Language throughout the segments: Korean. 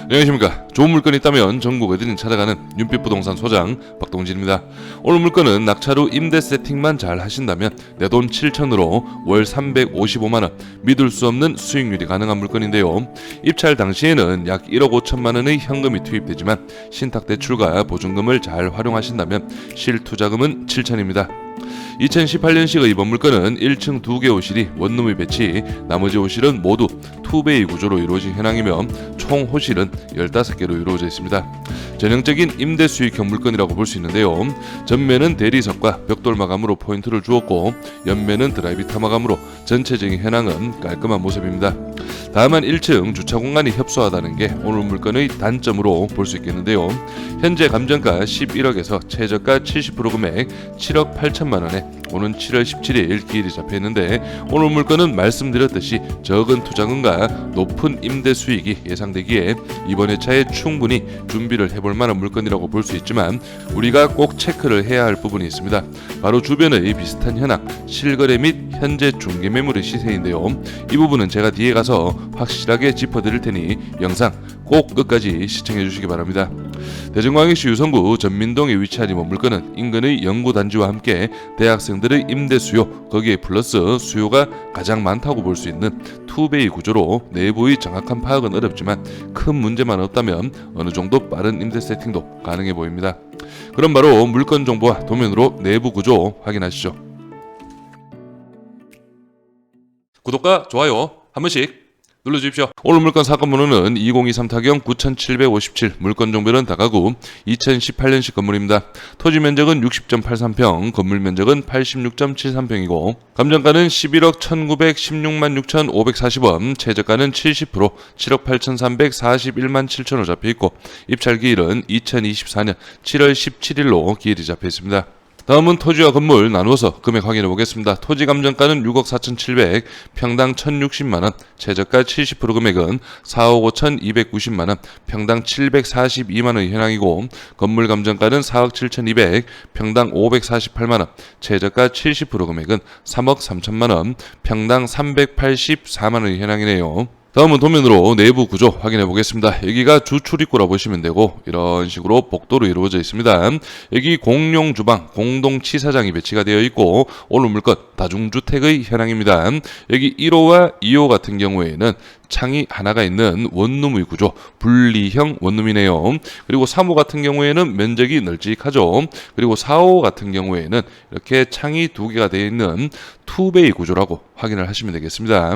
안녕하십니까. 좋은 물건이 있다면 전국 어디든 찾아가는 윤빛부동산 소장 박동진입니다. 오늘 물건은 낙찰 후 임대 세팅만 잘 하신다면 내돈 7천으로 월 355만원, 믿을 수 없는 수익률이 가능한 물건인데요. 입찰 당시에는 약 1억 5천만원의 현금이 투입되지만 신탁대출과 보증금을 잘 활용하신다면 실투자금은 7천입니다. 2018년식 이번 물건은 1층 2개 호실이 원룸의 배치, 나머지 호실은 모두 투베이 구조로 이루어진 현황이며 총 호실은 15개로 이루어져 있습니다. 전형적인 임대 수익형 물건이라고 볼 수 있는데요. 전면은 대리석과 벽돌 마감으로 포인트를 주었고 옆면은 드라이비타 마감으로 전체적인 현황은 깔끔한 모습입니다. 다만 1층 주차 공간이 협소하다는 게 오늘 물건의 단점으로 볼 수 있겠는데요. 현재 감정가 11억에서 최저가 70% 금액 7억 8천만 원에 오는 7월 17일 기일이 잡혀있는데 오늘 물건은 말씀드렸듯이 적은 투자금과 높은 임대 수익이 예상되기에 이번 회차에 충분히 준비를 해볼 만한 물건이라고 볼 수 있지만 우리가 꼭 체크를 해야 할 부분이 있습니다. 바로 주변의 비슷한 현황, 실거래 및 현재 중개 매물의 시세인데요. 이 부분은 제가 뒤에 가서 확실하게 짚어드릴 테니 영상 꼭 끝까지 시청해 주시기 바랍니다. 대전광역시 유성구 전민동에 위치한 이번 물건은 인근의 연구단지와 함께 대학생들의 임대 수요, 거기에 플러스 수요가 가장 많다고 볼 수 있는 투베이 구조로 내부의 정확한 파악은 어렵지만 큰 문제만 없다면 어느 정도 빠른 임대 세팅도 가능해 보입니다. 그럼 바로 물건 정보와 도면으로 내부 구조 확인하시죠. 구독과 좋아요 한 번씩 눌러주십시오. 오늘 물건 사건 번호는 2023 타경 9757, 물건 종별은 다가구 2018년식 건물입니다. 토지 면적은 60.83평, 건물 면적은 86.73평이고 감정가는 11억 1916만 6,540원, 최저가는 70%, 7억 8,341만 7천원 잡혀있고 입찰기일은 2024년 7월 17일로 기일이 잡혀있습니다. 다음은 토지와 건물 나누어서 금액 확인해 보겠습니다. 토지 감정가는 6억 4,700, 평당 1,060만원, 최저가 70% 금액은 4억 5,290만원, 평당 742만원의 현황이고 건물 감정가는 4억 7,200, 평당 548만원, 최저가 70% 금액은 3억 3천만원, 평당 384만원의 현황이네요. 다음은 도면으로 내부 구조 확인해 보겠습니다. 여기가 주 출입구라 보시면 되고 이런 식으로 복도로 이루어져 있습니다. 여기 공용 주방, 공동 치사장이 배치가 되어 있고 오늘 물건 다중주택의 현황입니다. 여기 1호와 2호 같은 경우에는 창이 하나가 있는 원룸의 구조, 분리형 원룸이네요. 그리고 3호 같은 경우에는 면적이 널찍하죠. 그리고 4호 같은 경우에는 이렇게 창이 2개가 되어 있는 투베이 구조라고 확인을 하시면 되겠습니다.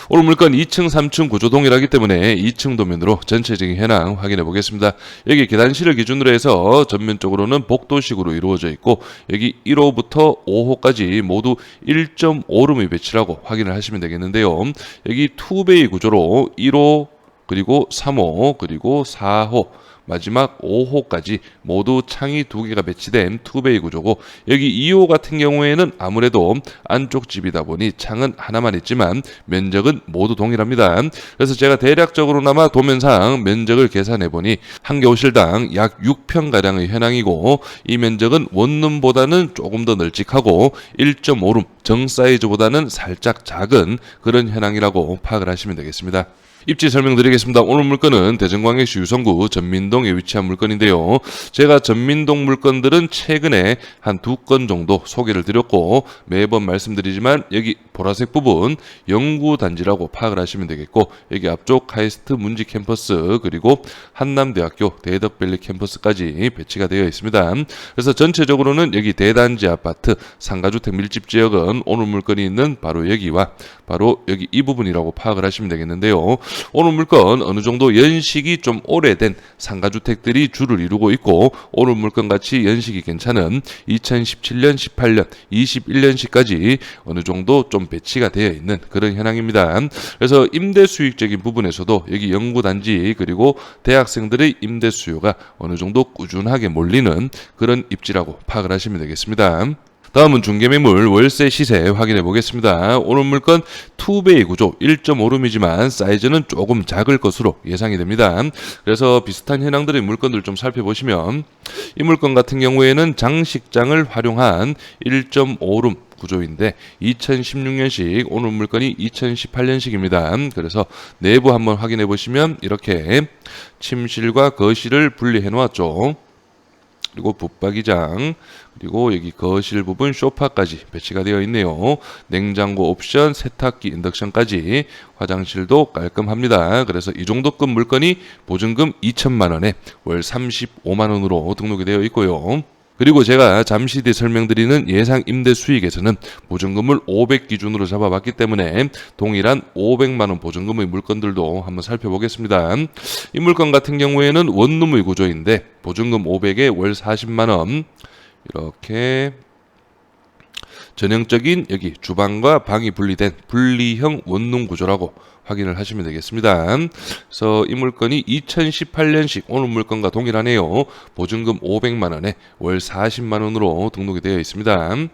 오늘 물건 2층, 3층 구조 동일하기 때문에 2층 도면으로 전체적인 현황 확인해 보겠습니다. 여기 계단실을 기준으로 해서 전면적으로는 복도식으로 이루어져 있고 여기 1호부터 5호까지 모두 1.5룸의 배치라고 확인을 하시면 되겠는데요. 여기 투베이 구조로 1호 그리고 3호 그리고 4호 마지막 5호까지 모두 창이 2개가 배치된 투베이 구조고 여기 2호 같은 경우에는 아무래도 안쪽 집이다 보니 창은 하나만 있지만 면적은 모두 동일합니다. 그래서 제가 대략적으로나마 도면상 면적을 계산해 보니 한 개 호실당 약 6평가량의 현황이고 이 면적은 원룸보다는 조금 더 널찍하고 1.5룸 정 사이즈보다는 살짝 작은 그런 현황이라고 파악을 하시면 되겠습니다. 입지 설명드리겠습니다. 오늘 물건은 대전광역시 유성구 전민동에 위치한 물건인데요. 제가 전민동 물건들은 최근에 한 2건 정도 소개를 드렸고 매번 말씀드리지만 여기 보라색 부분 연구단지라고 파악을 하시면 되겠고 여기 앞쪽 카이스트 문지 캠퍼스 그리고 한남대학교 대덕밸리 캠퍼스까지 배치가 되어 있습니다. 그래서 전체적으로는 여기 대단지 아파트 상가주택 밀집 지역은 오늘 물건이 있는 바로 여기와 바로 여기 이 부분이라고 파악을 하시면 되겠는데요. 오늘 물건 어느 정도 연식이 좀 오래된 상가주택들이 주를 이루고 있고 오늘 물건 같이 연식이 괜찮은 2017년, 18년, 21년식까지 어느 정도 좀 배치가 되어 있는 그런 현황입니다. 그래서 임대 수익적인 부분에서도 여기 연구단지 그리고 대학생들의 임대 수요가 어느 정도 꾸준하게 몰리는 그런 입지라고 파악을 하시면 되겠습니다. 다음은 중개매물 월세 시세 확인해 보겠습니다. 오늘 물건 투베이 구조 1.5룸이지만 사이즈는 조금 작을 것으로 예상이 됩니다. 그래서 비슷한 현황들의 물건들 좀 살펴보시면 이 물건 같은 경우에는 장식장을 활용한 1.5룸 구조인데 2016년식, 오늘 물건이 2018년식입니다. 그래서 내부 한번 확인해 보시면 이렇게 침실과 거실을 분리해 놓았죠. 그리고 붙박이장, 그리고 여기 거실 부분 소파까지 배치가 되어 있네요. 냉장고 옵션, 세탁기, 인덕션까지, 화장실도 깔끔합니다. 그래서 이 정도급 물건이 보증금 2천만 원에 월 35만 원으로 등록이 되어 있고요. 그리고 제가 잠시 뒤에 설명드리는 예상 임대 수익에서는 보증금을 500 기준으로 잡아봤기 때문에 동일한 500만 원 보증금의 물건들도 한번 살펴보겠습니다. 이 물건 같은 경우에는 원룸의 구조인데 보증금 500에 월 40만 원, 이렇게 전형적인 여기 주방과 방이 분리된 분리형 원룸 구조라고 확인을 하시면 되겠습니다. 그래서 이 물건이 2018년식 오늘 물건과 동일하네요. 보증금 500만 원에 월 40만 원으로 등록이 되어 있습니다.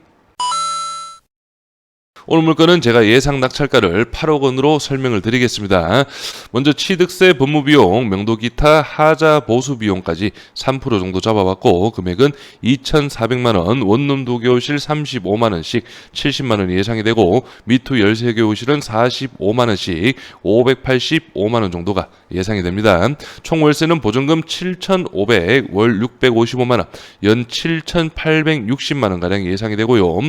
오늘 물건은 제가 예상 낙찰가를 8억 원으로 설명을 드리겠습니다. 먼저 취득세, 법무비용, 명도기타, 하자, 보수비용까지 3% 정도 잡아봤고 금액은 2,400만 원, 원룸 2개호실 35만 원씩 70만 원이 예상이 되고 미투 13개호실은 45만 원씩 585만 원 정도가 예상이 됩니다. 총 월세는 보증금 7,500, 월 655만 원, 연 7,860만 원 가량 예상이 되고요.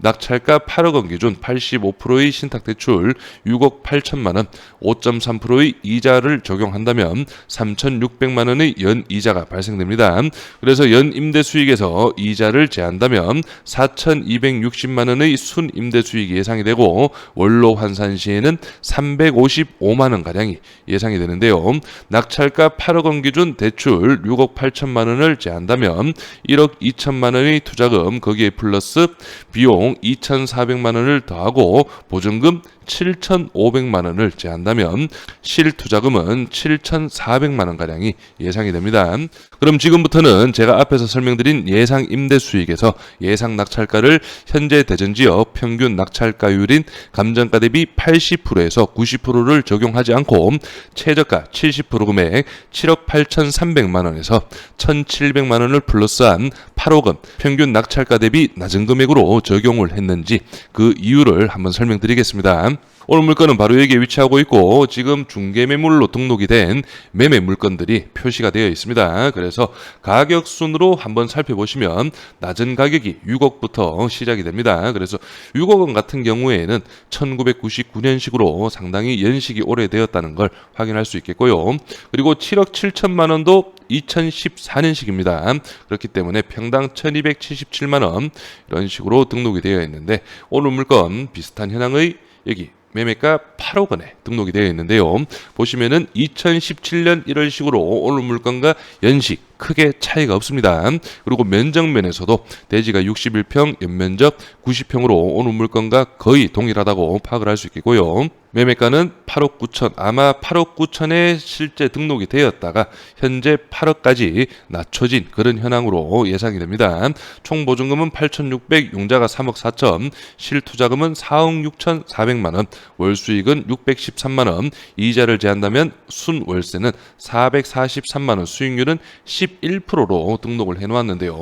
낙찰가 8억 원 기준 85%의 신탁대출 6억 8천만 원, 5.3%의 이자를 적용한다면 3,600만 원의 연이자가 발생됩니다. 그래서 연임대수익에서 이자를 제한다면 4,260만 원의 순임대수익이 예상이 되고 원로 환산 시에는 355만 원 가량이 예상이 되는데요. 낙찰가 8억 원 기준 대출 6억 8천만 원을 제한다면 1억 2천만 원의 투자금, 거기에 플러스 비용 2,400만 원을 더하고 보증금 7,500만 원을 제한다면 실투자금은 7,400만 원 가량이 예상이 됩니다. 그럼 지금부터는 제가 앞에서 설명드린 예상 임대 수익에서 예상 낙찰가를 현재 대전지역 평균 낙찰가율인 감정가 대비 80%에서 90%를 적용하지 않고 최저가 70% 금액 7억 8,300만 원에서 1,700만 원을 플러스한 8억 원 평균 낙찰가 대비 낮은 금액으로 적용을 했는지 그 이유를 한번 설명드리겠습니다. 오늘 물건은 바로 여기에 위치하고 있고 지금 중개매물로 등록이 된 매매 물건들이 표시가 되어 있습니다. 그래서 가격 순으로 한번 살펴보시면 낮은 가격이 6억부터 시작이 됩니다. 그래서 6억 원 같은 경우에는 1999년식으로 상당히 연식이 오래되었다는 걸 확인할 수 있겠고요. 그리고 7억 7천만 원도 2014년식입니다. 그렇기 때문에 평당 1277만 원 이런 식으로 등록이 되어 있는데 오늘 물건 비슷한 현황의 여기 매매가 8억 원에 등록이 되어 있는데요. 보시면은 2017년 1월식으로 오늘 물건과 연식 크게 차이가 없습니다. 그리고 면적면에서도 대지가 61평, 연면적 90평으로 오늘 물건과 거의 동일하다고 파악을 할 수 있겠고요. 매매가는 8억 9천, 아마 8억 9천에 실제 등록이 되었다가 현재 8억까지 낮춰진 그런 현황으로 예상이 됩니다. 총 보증금은 8,600, 용자가 3억 4천, 실투자금은 4억 6,400만 원, 월수익은 613만 원, 이자를 제한다면 순월세는 443만 원, 수익률은 11%로 등록을 해놓았는데요.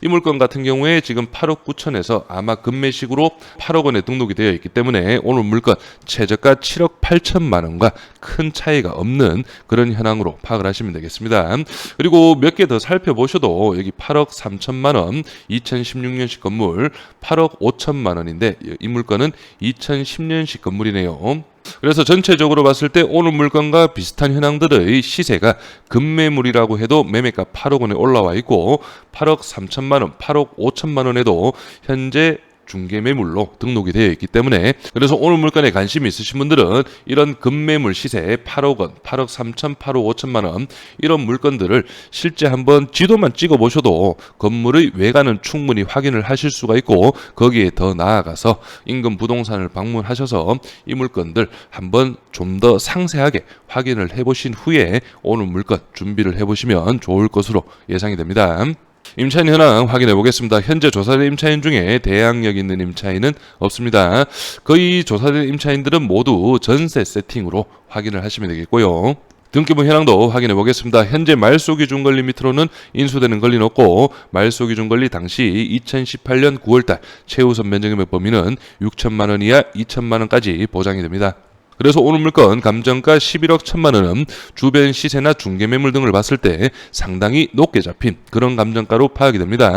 이 물건 같은 경우에 지금 8억 9천에서 아마 금매식으로 8억 원에 등록이 되어 있기 때문에 오늘 물건 최저가 7억 8천만 원과 큰 차이가 없는 그런 현황으로 파악을 하시면 되겠습니다. 그리고 몇 개 더 살펴보셔도 여기 8억 3천만 원 2016년식 건물 8억 5천만 원인데 이 물건은 2010년식 건물이네요. 그래서 전체적으로 봤을 때 오늘 물건과 비슷한 현황들의 시세가 급매물이라고 해도 매매가 8억 원에 올라와 있고 8억 3천만 원, 8억 5천만 원에도 현재 중개매물로 등록이 되어 있기 때문에 그래서 오늘 물건에 관심이 있으신 분들은 이런 급매물 시세 8억 원, 8억 3천, 8억 5천만 원 이런 물건들을 실제 한번 지도만 찍어 보셔도 건물의 외관은 충분히 확인을 하실 수가 있고 거기에 더 나아가서 인근 부동산을 방문하셔서 이 물건들 한번 좀 더 상세하게 확인을 해보신 후에 오늘 물건 준비를 해보시면 좋을 것으로 예상이 됩니다. 임차인 현황 확인해 보겠습니다. 현재 조사된 임차인 중에 대항력 있는 임차인은 없습니다. 거의 조사된 임차인들은 모두 전세 세팅으로 확인을 하시면 되겠고요. 등기부 현황도 확인해 보겠습니다. 현재 말소기준 권리 밑으로는 인수되는 권리는 없고 말소기준 권리 당시 2018년 9월달 최우선 변제금액 범위는 6천만 원 이하 2천만 원까지 보장이 됩니다. 그래서 오늘 물건 감정가 11억 1천만 원은 주변 시세나 중개매물 등을 봤을 때 상당히 높게 잡힌 그런 감정가로 파악이 됩니다.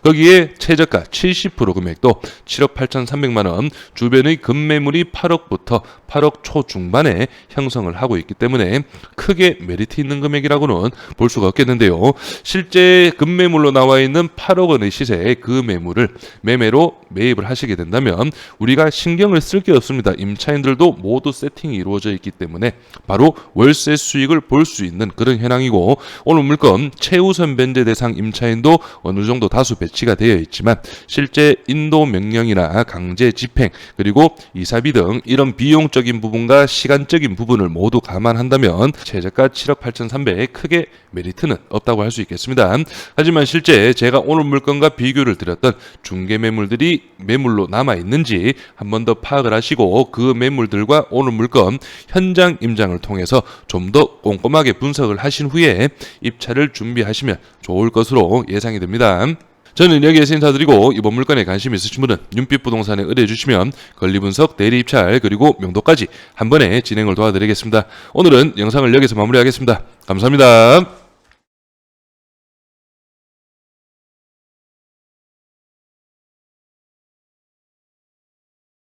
거기에 최저가 70% 금액도 7억 8천3백만 원, 주변의 급매물이 8억부터 8억 초중반에 형성을 하고 있기 때문에 크게 메리트 있는 금액이라고는 볼 수가 없겠는데요. 실제 급매물로 나와 있는 8억 원의 시세의 그 매물을 매매로 매입을 하시게 된다면 우리가 신경을 쓸 게 없습니다. 임차인들도 모두 세팅이 이루어져 있기 때문에 바로 월세 수익을 볼 수 있는 그런 현황이고, 오늘 물건 최우선 변제 대상 임차인도 어느 정도 다수 배치가 되어 있지만 실제 인도 명령이나 강제 집행 그리고 이사비 등 이런 비용적인 부분과 시간적인 부분을 모두 감안한다면 최저가 7억 8천3백 크게 메리트는 없다고 할 수 있겠습니다. 하지만 실제 제가 오늘 물건과 비교를 드렸던 중개 매물들이 매물로 남아 있는지 한 번 더 파악을 하시고 그 매물들과 오늘 물건 현장 임장을 통해서 좀 더 꼼꼼하게 분석을 하신 후에 입찰을 준비하시면 좋을 것으로 예상이 됩니다. 저는 여기에서 인사드리고 이번 물건에 관심 있으신 분은 윤빛부동산에 의뢰해 주시면 권리 분석, 대리 입찰 그리고 명도까지 한 번에 진행을 도와드리겠습니다. 오늘은 영상을 여기서 마무리하겠습니다. 감사합니다.